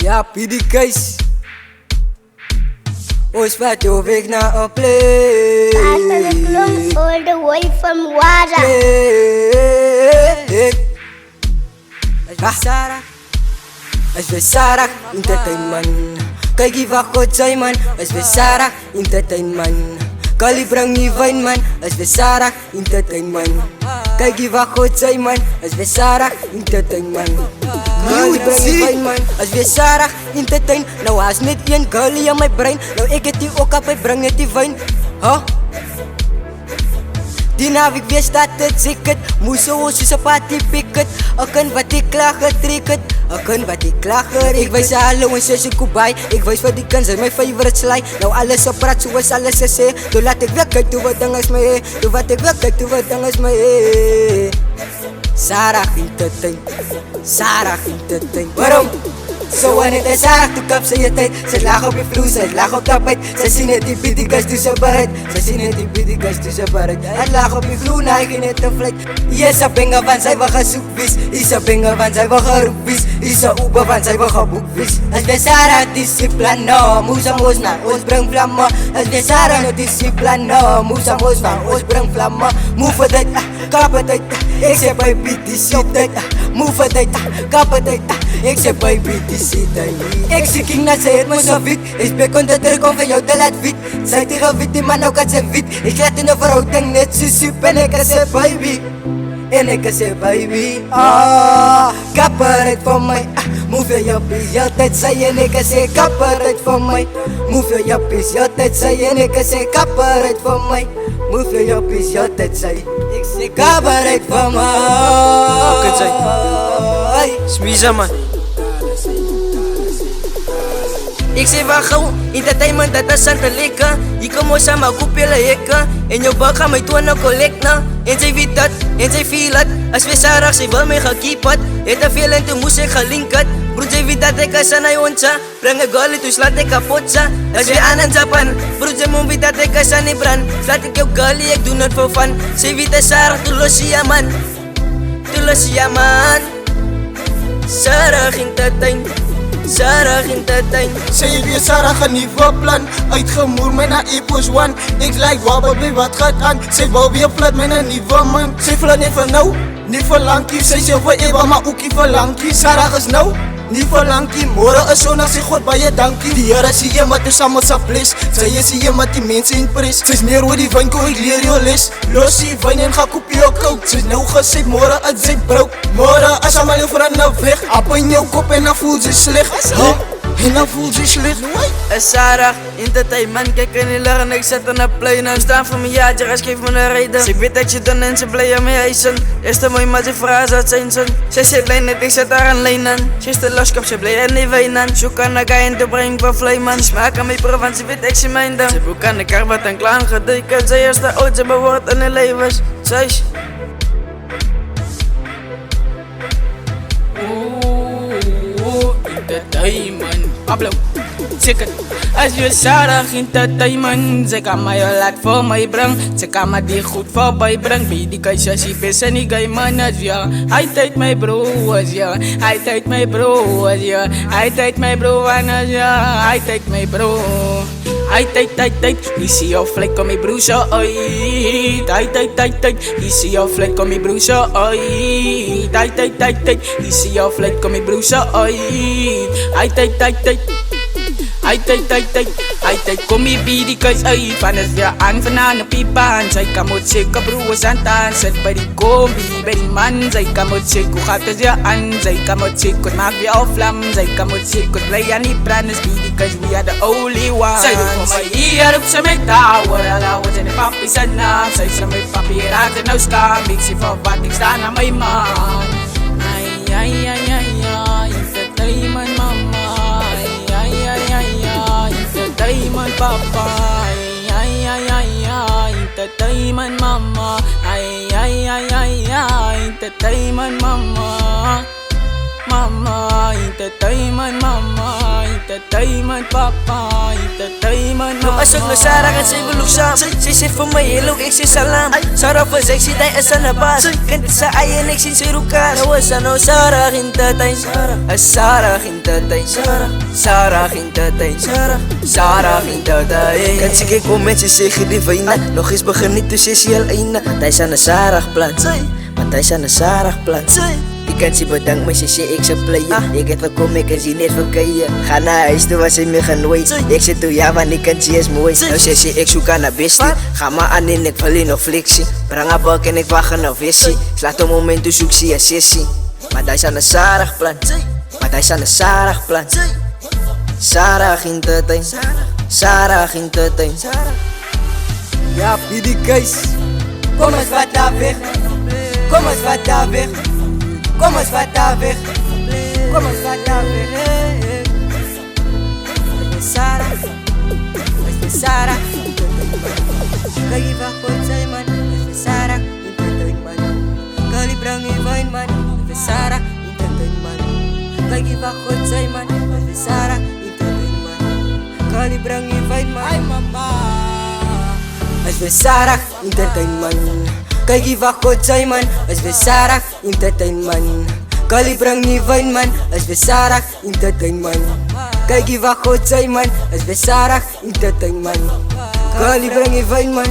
Ja, PD Kees. Ons vat jou weg naar een plek. All the way from Wara. Es besarah entertainment. Kijk wat God zei man. Es besarah entertainment. Kali breng nie wijn man. Es besarah entertainment. Kijk wat God zei man. Es besarah entertainment. Kali breng nie wijn man. Es besarah entertain. Nou haast net een girlie in my brein. Nou ek het die ook op, hy bring net die wijn. Huh? Die naweek weer staat het zeker. Moes ons soos 'n party picket. Ek kan wat ek klaar getrek het. Ek kan wat ek klaar getrek. Ek wys hallo en sê Kubai. Ek wys vir die kans, my favorite slide. Nou alles op praat soos alles sê. Toe laat ek weer kyk toe wat ding is my. Toe wat ek weer kyk toe wat ding is my. Sarah entertain. Sarah entertain. Waarom? So wanneer het Sarah toe kap sy tijd. Sy lag op die vloer, sy lag op tapijt. Sy sien het die biedigas toe sy bereid. Sy sien het die biedigas toe sy bereid. Hy lag op die vloer, nou hy net een vluit. Isa benga van sy wil gesoek wees. Isa benga van sy wil geroep wees. Isa oebe van sy wil geboek wees. As wij Sarah disciplina, moes aan ons na ons bring vlammen. As wij Sarah no disciplina, moes aan ons na ons bring vlammen. Move het uit, kap het uit. Ik zeg baby die shit uit. Move het uit, kap het uit. Ik zeg baby die shit uit. Ik zie king na sy het my so wit. Ik ben kon terug om van jou te laat wit. Sy tegen wit, die man ook at sy wit. Ik laat in een verhouding net so soep. En ik sê baby. En ik sê baby. Kapper uit van mij. Move your yappies, altijd zei en ik sê kapper uit van mij. Move your yappies, altijd zei en ik sê kapper uit van mij. Move your yappies, altijd zei. Ik sê kapper uit van mij. Oké, zei. Smiza man. Ik zeg waar gauw, entertainment dat is aan te lekker. Je kan mooi samen koepelen hekken. En jou bak gaan my toon nou collect na. En sy weet dat, en sy feel het. As we Sarah, sy wil my gekeep het. Het te veel en toe moes ek gelink het. Broed, sy weet dat ek is aan hy ontsa. Bring een girlie toe slaat ek kapot sa. As we aan Japan. Broed, sy moet weet dat ek is aan die brand. Slaat ek jou girlie, ek doen het voor fun. Sy weet dat Sarah, toe los jy man. Toe los jy man. Sarah ging te tuin. Sarah ging te tuin. Sy weer Sarah gaan nie plan. Uitgemoer my na Epos 1. Ek like wabber by wat gaat aan. Sy wou weer plat my na nieuwe man. Sy vlat nie vir nou, nie vir lankie. Sy sê vir Eva maar ookie vir lankie. Sarah is nou, nie vir lankie. Môre is sondag, sê God baie dankie. Die Here sê jy moet saam ons bless. Sy is jy moet die mense impress. Sy's meer oor die wyn, kom ek leer jou les. Los die wyn en ga koop jou coke. Sy's nou gesê môre is sy broke. Môre as almal jou vriende nou weg. Op in jou kop en dan voel sy sleg. En dan voel sy sleg. Sarah, entertainment, kijk in die lucht en ik zet in een plein. En staan voor mijn jaartje, als geef me een reden. Ze weet dat je dan en ze blij aan mij eisen. Is te mooi, maar ze vraagt uit zijn zin. Ze zit lijn net, ik zet haar een lijn aan. Ze is de loskop, ze blij en die wijn aan. Zoek aan de guy en te brengen van vlijman. Smaak aan mij proef, want ze weet ik ze mijn dan. Ze boek aan de kar wat een klaan gedeken. Zij is de oud, ze behoort in de levens. Zij is... Entertainment Pablo, check it. As je Sarah entertainment. Ze kan mij al laat voor mij brengen. Ze kan me die goed voorbij brengen. Bij die kijk, ze is best en die guy man as ja. Hij tijd mijn broers ja. Hij tijd mijn broers ja. Hij tijd mijn broer as ja. Hij tijd mijn broer. Hij tijd, je zie jou vlek om mijn broer zo uit. Hij je zie jou vlek om mijn broer zo uit. Hij je zie jou vlek om mijn broer zo uit. Hij tijd, kom je bij die kuis uit. Van het weer aan van de pipa. En zij kan moet zeker broers aan taan. Zet bij die kombi, bij die man. Zij kan moet zeker, hoe gaat het weer aan? Zij kan moet zeker, maak weer al vlam. Zij kan moet zeker, blij aan die brand. Dus bij die kuis, we are the only one. Zij doet voor mij hier op zijn metouwen. Alhouden zijn de papi zijn naam. Zij zijn mijn papi, raakt en nou schaam. Ik zie van wat ik sta naar mijn man. Ay, entertainment mama. Entertainment papa, entertainment mama, entertainment mama, mama, entertainment mama, entertainment, papa, entertainment. Nung asok na Sarah kan sa'y buluksam Say for my hello, ik say salam Sarah for sexy tay asa na bas Kanta sa ayan, ik sin sirukas Nawas ano, Sarah hintatay Sarah hintatay Sarah hintatay Sarah hintatay Kan sige comment, si sige divine Nog eens begin niet, dus is hij al eina Tay sa na Sarah plan Matay sa na Sarah plan Ikan si badang may sisi ik sa playa Ik het gekom, ik kan zien net van kaya Ga naar huis, toen was hij me gaan wait Ik zit toe, ja man, ik kan zie is mooi Nou sisi ik zoek aan naar bestie Ga maar aan in, ik val in of flexie Brang een bak en ik wacht aan of vissie Slaat een moment, toe zoek zie je sissie Maar daar is aan de Sarah plan Maar daar is aan de Sarah plan Sarah ging te tijn Sarah ging te tijn Ja, die guys. Kom eens wat daar weg. Kom eens wat daar weg. Kom eens wat daar weg. Kom eens wat daar weg. Het is Sarah. Het is Sarah. Kagi va kort say man. Het is Sarah. Entertain man. Kali brang even man. Het is Sarah. Entertain man. Kagi va kort say man. Het is Sarah. Entertain man. Kali brang even man. Ay mama. Es we Sarah entertainment Kay giva ko chay man Es we Sarah entertainment Kalibrang ni Vine man Es we Sarah entertainment Kay giva ko chay man Es we Sarah entertainment Kalibrang ni Vine man